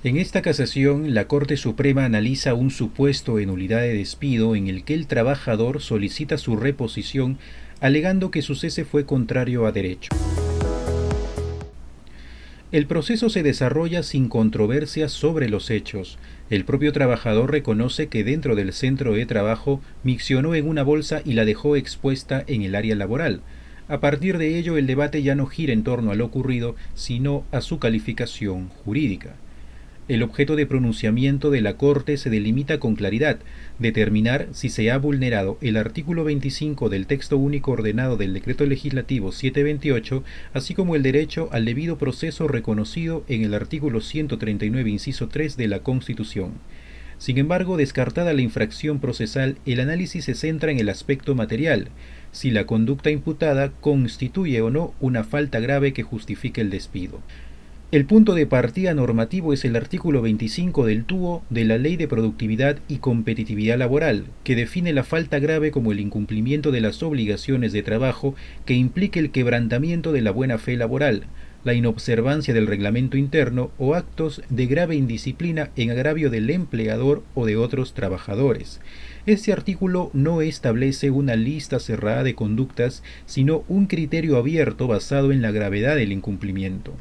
En esta casación, la Corte Suprema analiza un supuesto de nulidad de despido en el que el trabajador solicita su reposición alegando que su cese fue contrario a derecho. El proceso se desarrolla sin controversia sobre los hechos. El propio trabajador reconoce que dentro del centro de trabajo miccionó en una bolsa y la dejó expuesta en el área laboral. A partir de ello, el debate ya no gira en torno a lo ocurrido, sino a su calificación jurídica. El objeto de pronunciamiento de la Corte se delimita con claridad: determinar si se ha vulnerado el artículo 25 del texto único ordenado del Decreto Legislativo 728, así como el derecho al debido proceso reconocido en el artículo 139, inciso 3 de la Constitución. Sin embargo, descartada la infracción procesal, el análisis se centra en el aspecto material: si la conducta imputada constituye o no una falta grave que justifique el despido. El punto de partida normativo es el artículo 25 del TUO de la Ley de Productividad y Competitividad Laboral, que define la falta grave como el incumplimiento de las obligaciones de trabajo que implique el quebrantamiento de la buena fe laboral, la inobservancia del reglamento interno o actos de grave indisciplina en agravio del empleador o de otros trabajadores. Este artículo no establece una lista cerrada de conductas, sino un criterio abierto basado en la gravedad del incumplimiento.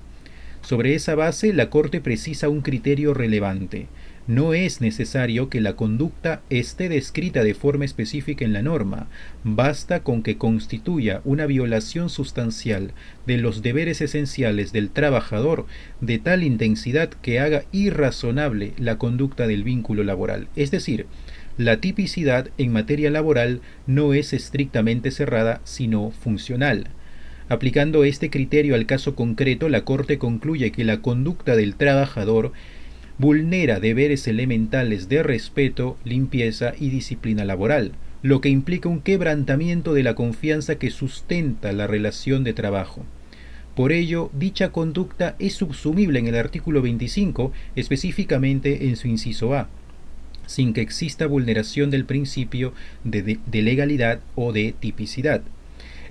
Sobre esa base, la Corte precisa un criterio relevante: no es necesario que la conducta esté descrita de forma específica en la norma, basta con que constituya una violación sustancial de los deberes esenciales del trabajador de tal intensidad que haga irrazonable la conducta del vínculo laboral. Es decir, la tipicidad en materia laboral no es estrictamente cerrada, sino funcional. Aplicando este criterio al caso concreto, la Corte concluye que la conducta del trabajador vulnera deberes elementales de respeto, limpieza y disciplina laboral, lo que implica un quebrantamiento de la confianza que sustenta la relación de trabajo. Por ello, dicha conducta es subsumible en el artículo 25, específicamente en su inciso A, sin que exista vulneración del principio de legalidad o de tipicidad.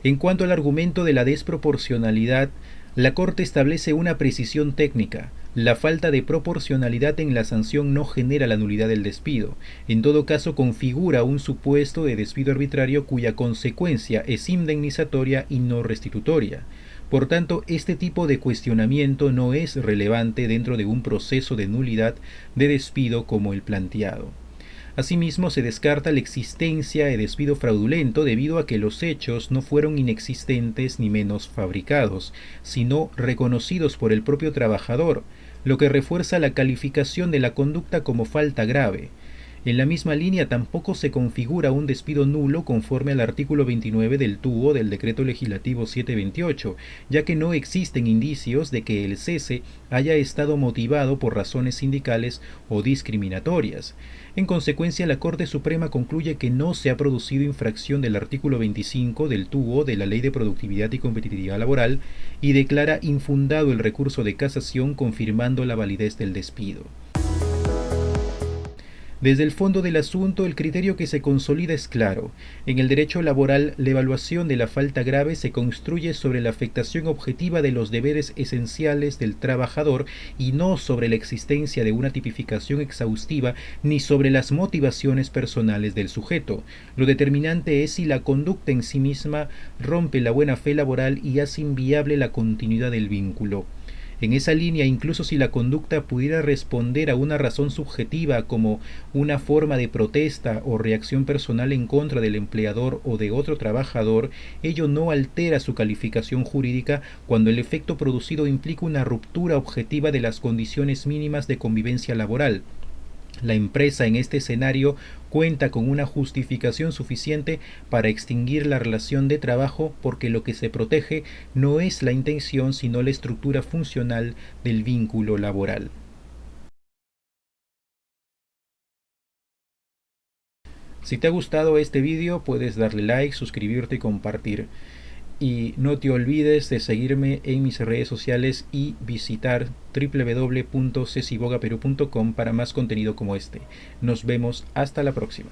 En cuanto al argumento de la desproporcionalidad, la Corte establece una precisión técnica: la falta de proporcionalidad en la sanción no genera la nulidad del despido. En todo caso, configura un supuesto de despido arbitrario cuya consecuencia es indemnizatoria y no restitutoria. Por tanto, este tipo de cuestionamiento no es relevante dentro de un proceso de nulidad de despido como el planteado. Asimismo, se descarta la existencia de despido fraudulento debido a que los hechos no fueron inexistentes ni menos fabricados, sino reconocidos por el propio trabajador, lo que refuerza la calificación de la conducta como falta grave. En la misma línea, tampoco se configura un despido nulo conforme al artículo 29 del TUO del Decreto Legislativo 728, ya que no existen indicios de que el cese haya estado motivado por razones sindicales o discriminatorias. En consecuencia, la Corte Suprema concluye que no se ha producido infracción del artículo 25 del TUO de la Ley de Productividad y Competitividad Laboral y declara infundado el recurso de casación, confirmando la validez del despido. Desde el fondo del asunto, el criterio que se consolida es claro. En el derecho laboral, la evaluación de la falta grave se construye sobre la afectación objetiva de los deberes esenciales del trabajador y no sobre la existencia de una tipificación exhaustiva ni sobre las motivaciones personales del sujeto. Lo determinante es si la conducta en sí misma rompe la buena fe laboral y hace inviable la continuidad del vínculo. En esa línea, incluso si la conducta pudiera responder a una razón subjetiva como una forma de protesta o reacción personal en contra del empleador o de otro trabajador, ello no altera su calificación jurídica cuando el efecto producido implica una ruptura objetiva de las condiciones mínimas de convivencia laboral. La empresa en este escenario cuenta con una justificación suficiente para extinguir la relación de trabajo, porque lo que se protege no es la intención sino la estructura funcional del vínculo laboral. Si te ha gustado este vídeo, puedes darle like, suscribirte y compartir. Y no te olvides de seguirme en mis redes sociales y visitar www.cecibogaperú.com para más contenido como este. Nos vemos hasta la próxima.